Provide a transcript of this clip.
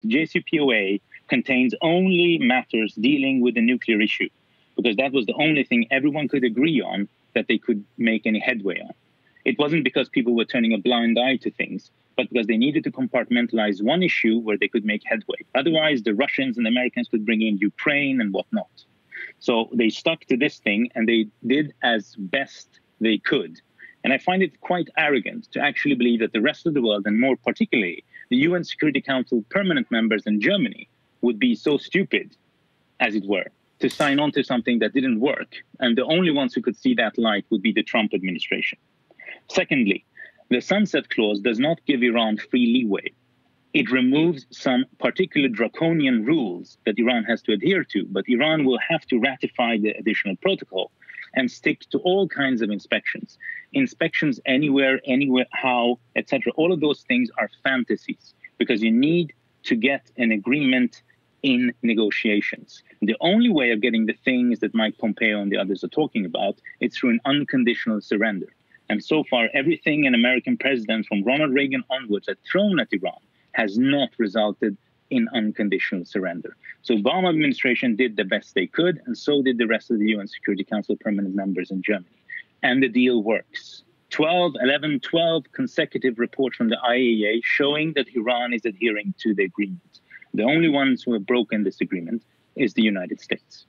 JCPOA contains only matters dealing with the nuclear issue, because that was the only thing everyone could agree on that they could make any headway on. It wasn't because people were turning a blind eye to things, but because they needed to compartmentalize one issue where they could make headway. Otherwise, the Russians and the Americans could bring in Ukraine and whatnot. So they stuck to this thing, and they did as best they could. And I find it quite arrogant to actually believe that the rest of the world, and more particularly the UN Security Council permanent members in Germany, would be so stupid, as it were, to sign on to something that didn't work. And the only ones who could see that light would be the Trump administration. Secondly, the sunset clause does not give Iran free leeway. It removes some particular draconian rules that Iran has to adhere to, but Iran will have to ratify the additional protocol and stick to all kinds of inspections. Inspections anywhere, how, etc. All of those things are fantasies, because you need to get an agreement in negotiations. The only way of getting the things that Mike Pompeo and the others are talking about is through an unconditional surrender. And so far, everything an American president from Ronald Reagan onwards had thrown at Iran has not resulted in unconditional surrender. So Obama administration did the best they could, and so did the rest of the UN Security Council permanent members in Germany. And the deal works. 12 consecutive reports from the IAEA showing that Iran is adhering to the agreement. The only ones who have broken this agreement is the United States.